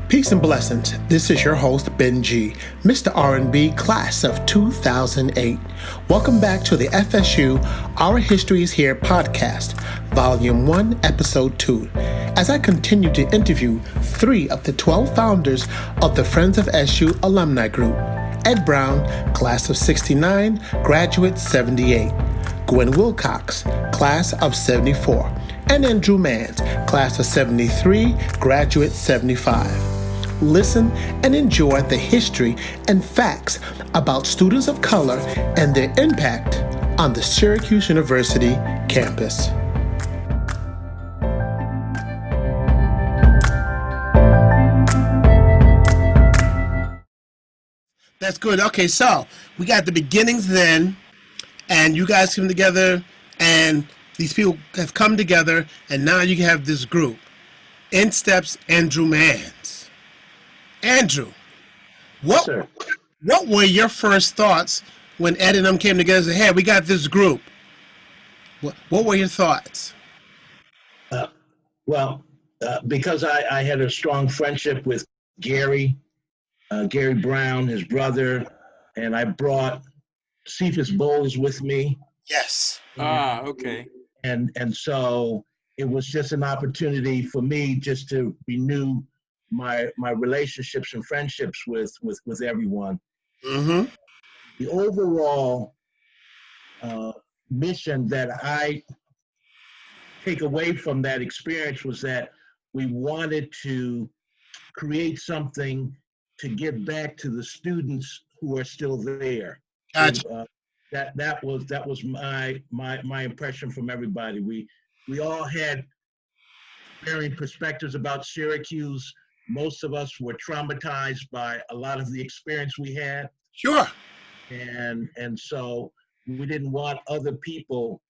Peace and blessings. This is your host, Ben G, Mr. R&B, class of 2008. Welcome back to the FSU Our History is Here podcast, Volume 1, Episode 2, as I continue to interview 3 of the 12 founders of the Friends of SU alumni group: Ed Brown, class of 69, graduate 78, Gwen Wilcox, class of 74, and Andrew Mans, class of 73, graduate 75. Listen and enjoy the history and facts about students of color and their impact on the Syracuse University campus. That's good. Okay, so we got the beginnings then, and you guys came together, and these people have come together, and now you have this group. In steps Andrew Mans. Andrew, what were your first thoughts when Ed and them came together and said, hey, we got this group? What were your thoughts? Because I had a strong friendship with Gary Brown, his brother, and I brought Cephas Bowles with me. Yes. Okay. And so it was just an opportunity for me just to renew my relationships and friendships with everyone. Mm-hmm. The overall mission that I take away from that experience was that we wanted to create something to give back to the students who are still there. Gotcha. That was my impression from everybody. We all had varying perspectives about Syracuse. Most of us were traumatized by a lot of the experience we had. Sure. And so we didn't want other people,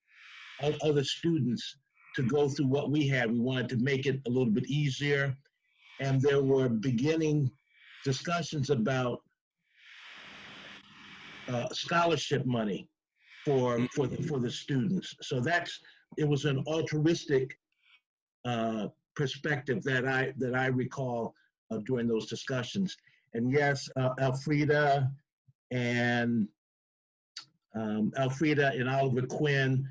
other students, to go through what we had. We wanted to make it a little bit easier. And there were beginning discussions about scholarship money for the students. So it was an altruistic perspective that I recall during those discussions. And yes, Elfrida and Oliver Quinn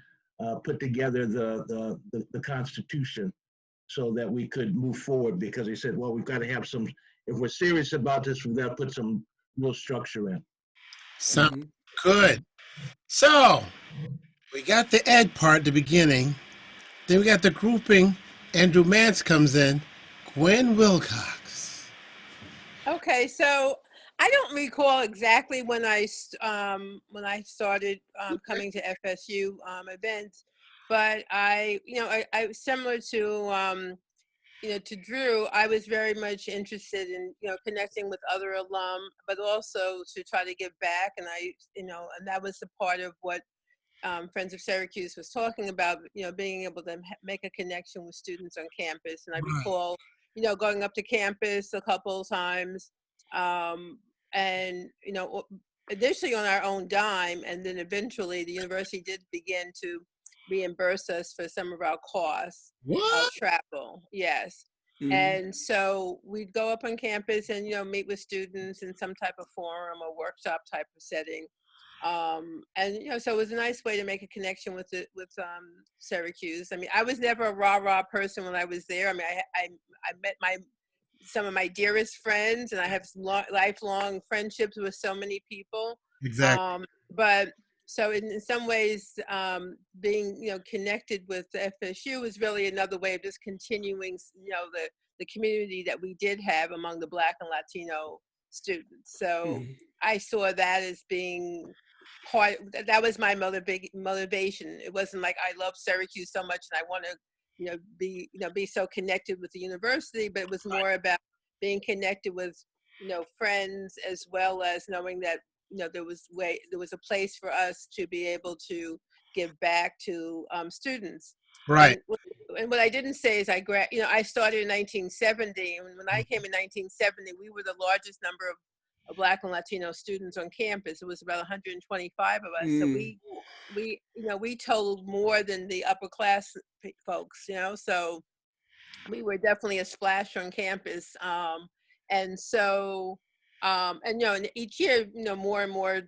put together the Constitution so that we could move forward, because they said, well, we've got to have some, if we're serious about this, we've got to put some real structure in. Sounds good. So we got the Ed part at the beginning. Then we got the grouping. Andrew Mans comes in. Gwen Wilcox. Okay, so I don't recall exactly when I started coming to FSU events, but I similar to to Drew, I was very much interested in connecting with other alum, but also to try to give back, and and that was the part of what Friends of Syracuse was talking about, being able to make a connection with students on campus. And I recall, going up to campus a couple of times, and, initially on our own dime, and then eventually the university did begin to reimburse us for some of our costs of travel. Yes. Mm-hmm. And so we'd go up on campus and, meet with students in some type of forum or workshop type of setting. And so it was a nice way to make a connection with Syracuse. I mean, I was never a rah-rah person when I was there. I mean, I met some of my dearest friends, and I have lifelong friendships with so many people. Exactly. But so in some ways, being connected with the FSU was really another way of just continuing the community that we did have among the Black and Latino students. So I saw that as being that was my motivation. It wasn't like I love Syracuse so much and I want to be so connected with the university, but it was more about being connected with friends, as well as knowing that there was a place for us to be able to give back to students. Right. And what I didn't say is I started in 1970, and when I came in 1970, we were the largest number Black and Latino students on campus. It was about 125 of us. So we totaled more than the upper class folks, so we were definitely a splash on campus. And so, and each year, more and more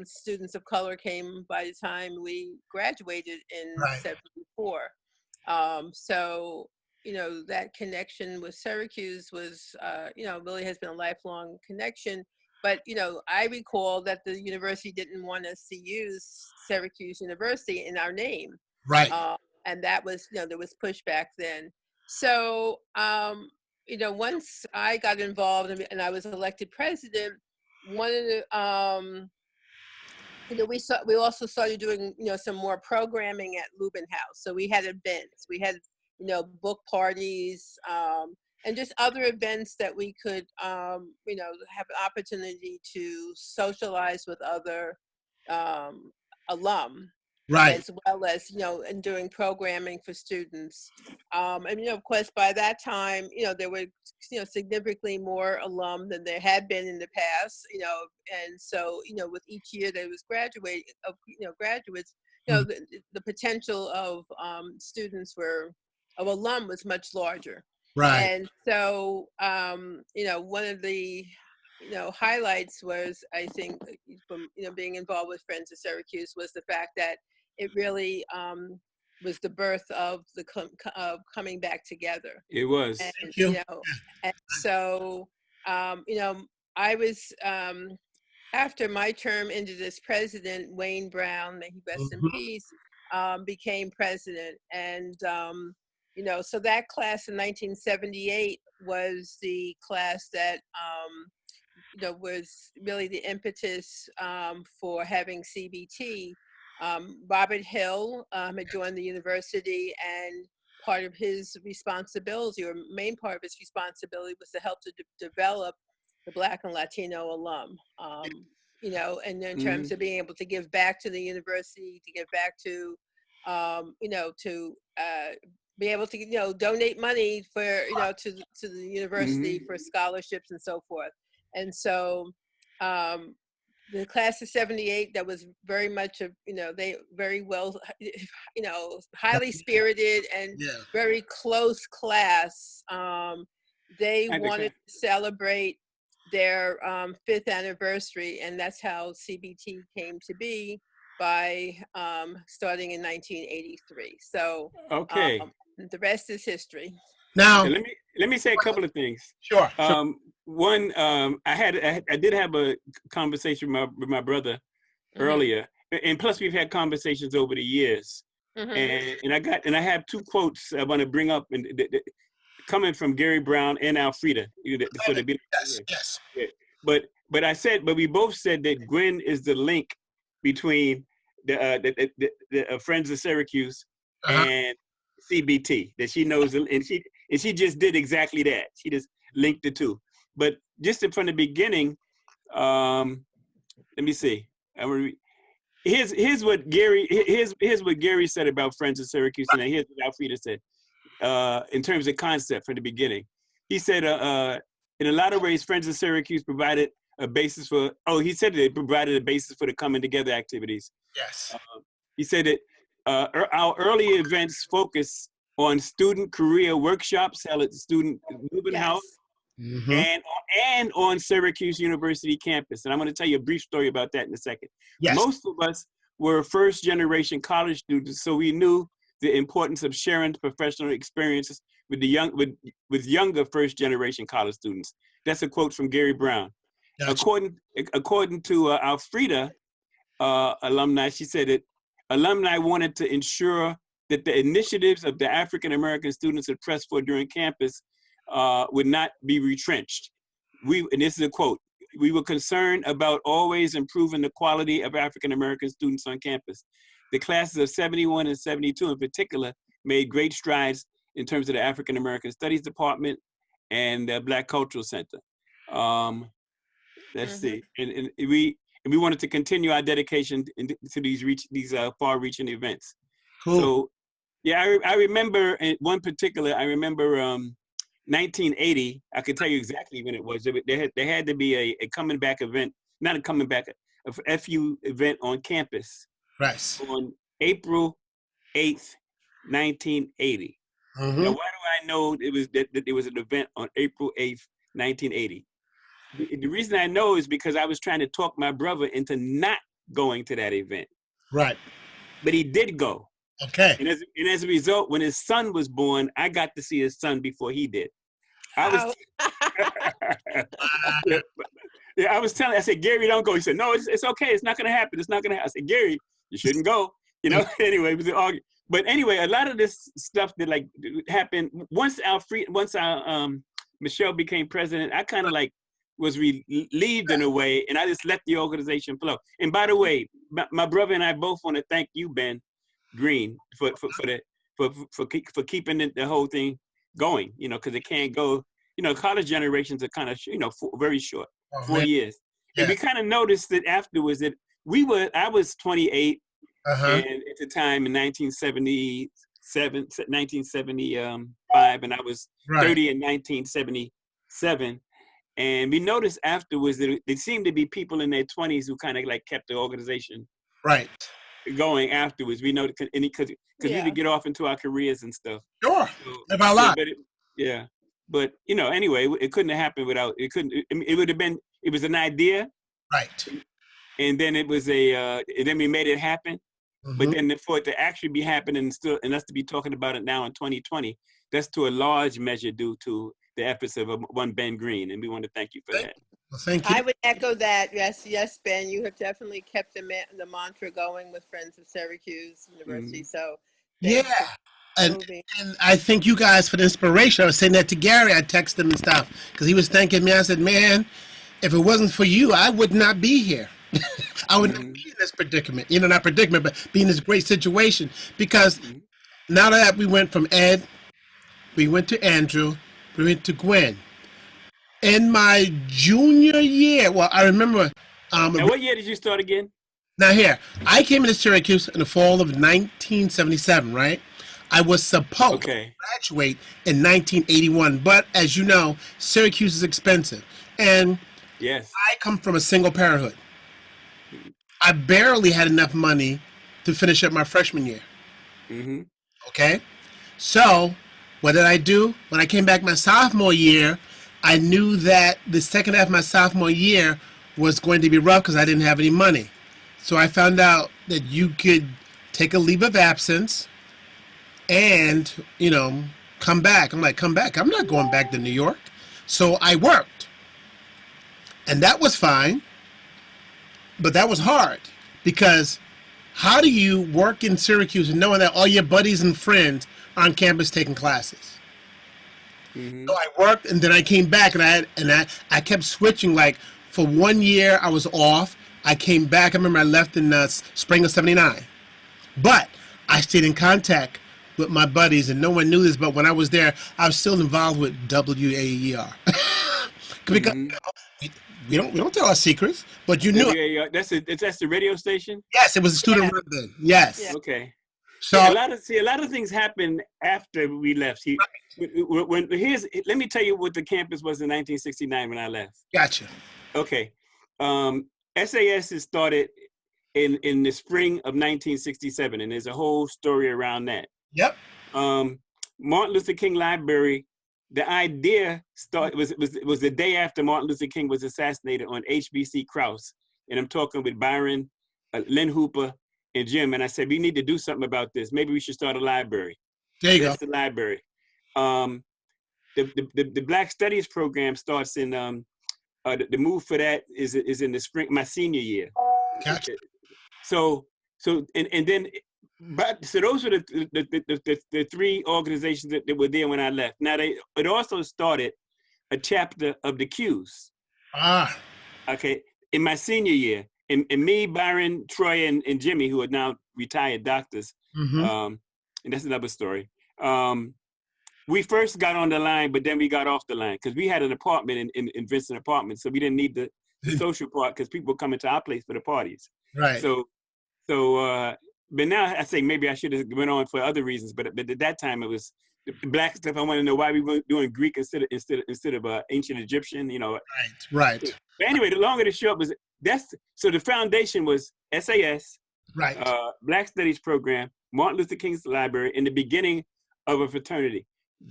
students of color came by the time we graduated in Right. 74. So, that connection with Syracuse was, really has been a lifelong connection. But, I recall that the university didn't want us to use Syracuse University in our name. Right. And that was, there was pushback then. So, once I got involved and I was elected president, one of the, we also started doing, some more programming at Lubin House. So we had events, we had, book parties, and just other events that we could, have an opportunity to socialize with other alum. Right. As well as, and doing programming for students. And, of course, by that time, there were, significantly more alum than there had been in the past, and so, with each year there was graduates, the potential of students of alum was much larger. Right. And so, one of the highlights was, I think, from being involved with Friends of Syracuse, was the fact that it really was the birth of the coming back together. It was. And, Thank you. And so, I was, after my term ended as president, Wayne Brown, may he rest in peace, became president. And, so that class in 1978 was the class that, was really the impetus for having CBT. Robert Hill had joined the university, and part of his responsibility, or main part of his responsibility, was to help to develop the Black and Latino alum. And in terms of being able to give back to the university, to give back to, to be able to, donate money for, to the university for scholarships and so forth. And so, the class of 78, that was very much they very well, highly spirited and very close class. They wanted to celebrate their 5th anniversary, and that's how CBT came to be by starting in 1983. So the rest is history. Now, let me say a couple of things. Sure. One, I did have a conversation with my brother earlier, and plus we've had conversations over the years. And I have 2 quotes I want to bring up, and coming from Gary Brown and Alfreda. Yes. Yeah. But we both said that Gwen is the link between the Friends of Syracuse and CBT, that she knows, and she just did exactly that. She just linked the two. But just from the beginning, let me see. Here's what Gary said about Friends of Syracuse, and here's what Alfreda said in terms of concept from the beginning. He said, in a lot of ways, Friends of Syracuse provided a basis for. He said they provided a basis for the coming together activities. Yes. He said that our early events focus on student career workshops held at the student Lubin House and on Syracuse University campus. And I'm going to tell you a brief story about that in a second. Yes. Most of us were first generation college students, so we knew the importance of sharing professional experiences with younger first generation college students. That's a quote from Gary Brown. Gotcha. According to Alfreda, alumni, she said that alumni wanted to ensure that the initiatives of the African-American students had pressed for during campus would not be retrenched. And this is a quote, "We were concerned about always improving the quality of African-American students on campus. The classes of 71 and 72 in particular made great strides in terms of the African-American Studies Department and the Black Cultural Center." Let's see. And we wanted to continue our dedication to these far-reaching events. Cool. So, yeah, I remember in one particular, 1980, I can tell you exactly when it was. There had to be a coming back event, not a coming back, a FU event on campus Right. on April 8th, 1980. Mm-hmm. Now, why do I know it was that there was an event on April 8th, 1980? The reason I know is because I was trying to talk my brother into not going to that event. Right. But he did go. Okay. And as a result, when his son was born, I got to see his son before he did. I was, I was telling, I said, Gary, don't go. He said, no, it's okay. It's not going to happen. It's not going to happen. I said, Gary, you shouldn't go. You know, anyway, it was an argument. But anyway, a lot of this stuff that like happened once Michelle became president, I kind of like was relieved in a way, and I just let the organization flow. And by the way, my brother and I both want to thank you, Ben Green, for keeping the whole thing going. You know, because it can't go. You know, college generations are kind of very short, 4 years. Yeah. And we kind of noticed that afterwards that I was 28, and at the time in 1975, and I was 30 in 1977. And we noticed afterwards that there seemed to be people in their 20s who kind of like kept the organization going afterwards. We know because we would get off into our careers and stuff. Sure, about a lot. But you know, anyway, it couldn't have happened without. It couldn't. It would have been. It was an idea, right? And then it was and then we made it happen. Mm-hmm. But then for it to actually be happening and us to be talking about it now in 2020, that's to a large measure due to the efforts of one Ben Green, and we want to thank you for that. Well, thank you. I would echo that. Yes, Ben, you have definitely kept the mantra going with Friends of Syracuse University. Mm-hmm. So yeah, and I thank you guys for the inspiration. I was saying that to Gary. I texted him and stuff because he was thanking me. I said, man, if it wasn't for you, I would not be here. I would not be in this predicament. You know, not predicament, but be in this great situation. Because now that we went from Ed, we went to Andrew, we went to Gwen. In my junior year, well, I remember. Now, what year did you start again? Now, here, I came into Syracuse in the fall of 1977, right? I was supposed to graduate in 1981, but as you know, Syracuse is expensive. And yes, I come from a single parenthood. I barely had enough money to finish up my freshman year. Mm-hmm. Okay? So, what did I do? When I came back my sophomore year, I knew that the second half of my sophomore year was going to be rough because I didn't have any money. So I found out that you could take a leave of absence and, come back. I'm like, come back? I'm not going back to New York. So I worked. And that was fine. But that was hard because how do you work in Syracuse and knowing that all your buddies and friends are on campus taking classes? Mm-hmm. So I worked and then I came back and I kept switching. Like for 1 year I was off. I came back. I remember I left in spring of '79. But I stayed in contact with my buddies and no one knew this. But when I was there, I was still involved with WAER. Because we don't tell our secrets, but you knew it. That's the radio station? Yes, it was a student run then. Yes. Yeah. Okay. So a lot of things happened after we left. Let me tell you what the campus was in 1969 when I left. Gotcha. Okay. SAS is started in the spring of 1967, and there's a whole story around that. Yep. Martin Luther King Library. The idea was the day after Martin Luther King was assassinated on HBC Krause. And I'm talking with Byron, Lynn Hooper, and Jim. And I said, we need to do something about this. Maybe we should start a library. There you That's the library. The Black Studies program starts in, the move for that is in the spring, my senior year. Gotcha. So those were the three organizations that were there when I left. Now it also started a chapter of the Qs. Okay, in my senior year, and me, Byron, Troy, and Jimmy, who are now retired doctors. Mm-hmm. And that's another story. We first got on the line, but then we got off the line because we had an apartment in Vincent Apartments, so we didn't need the social part because people were coming to our place for the parties. Right. So. But now I say maybe I should have went on for other reasons, but at that time it was Black stuff. I want to know why we were doing Greek instead of ancient Egyptian. Right. But anyway, the longer the short was so the foundation was SAS, Right. Black Studies program, Martin Luther King's library, and the beginning of a fraternity.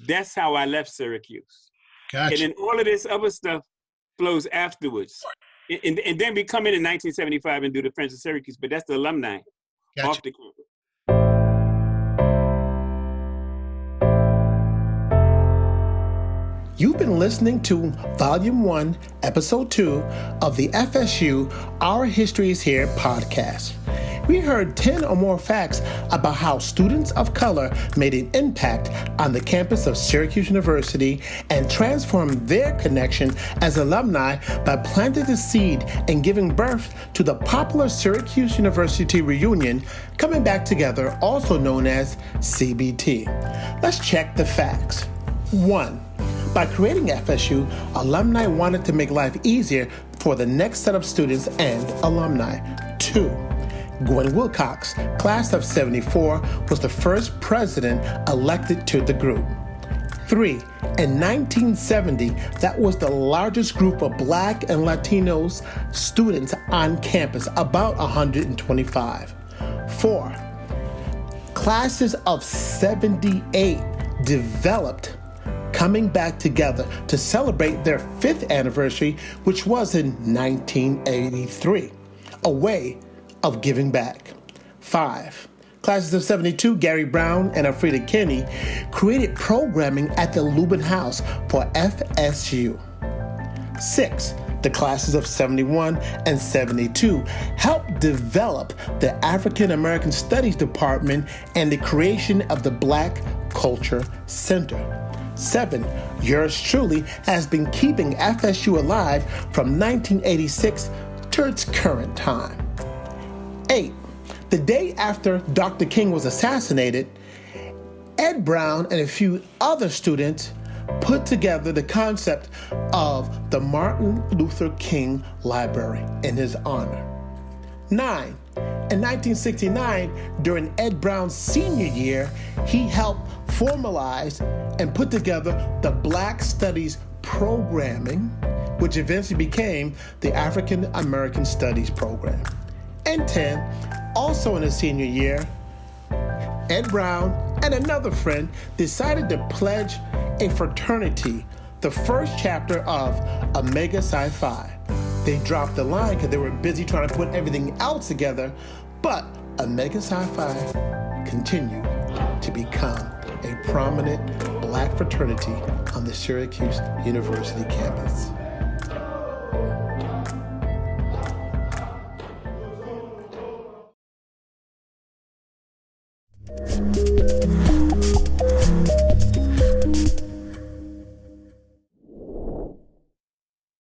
That's how I left Syracuse. Gotcha. And then all of this other stuff flows afterwards. And then we come in 1975 and do the Friends of Syracuse, but that's the alumni off the campus. You've been listening to Volume 1, Episode 2 of the FSU Our History is Here podcast. We heard 10 or more facts about how students of color made an impact on the campus of Syracuse University and transformed their connection as alumni by planting the seed and giving birth to the popular Syracuse University reunion, coming back together, also known as CBT. Let's check the facts. 1. By creating FSU, alumni wanted to make life easier for the next set of students and alumni. 2. Gwen Wilcox, class of 74, was the first president elected to the group. 3. In 1970, that was the largest group of Black and Latinos students on campus, about 125. 4. Classes of 78 developed, coming back together to celebrate their 5th anniversary, which was in 1983, a way of giving back. 5. Classes of 72, Gary Brown and Alfreda Kinney, created programming at the Lubin House for FSU. 6. The classes of 71 and 72 helped develop the African American Studies Department and the creation of the Black Culture Center. 7. Yours truly has been keeping FSU alive from 1986 to its current time. 8. The day after Dr. King was assassinated, Ed Brown and a few other students put together the concept of the Martin Luther King Library in his honor. 9. In 1969, during Ed Brown's senior year, he helped formalize and put together the Black Studies programming, which eventually became the African American Studies program. And 10, also in his senior year, Ed Brown and another friend decided to pledge a fraternity, the first chapter of Omega Psi Phi. They dropped the line because they were busy trying to put everything else together, but Omega Psi Phi continued to become a prominent Black fraternity on the Syracuse University campus.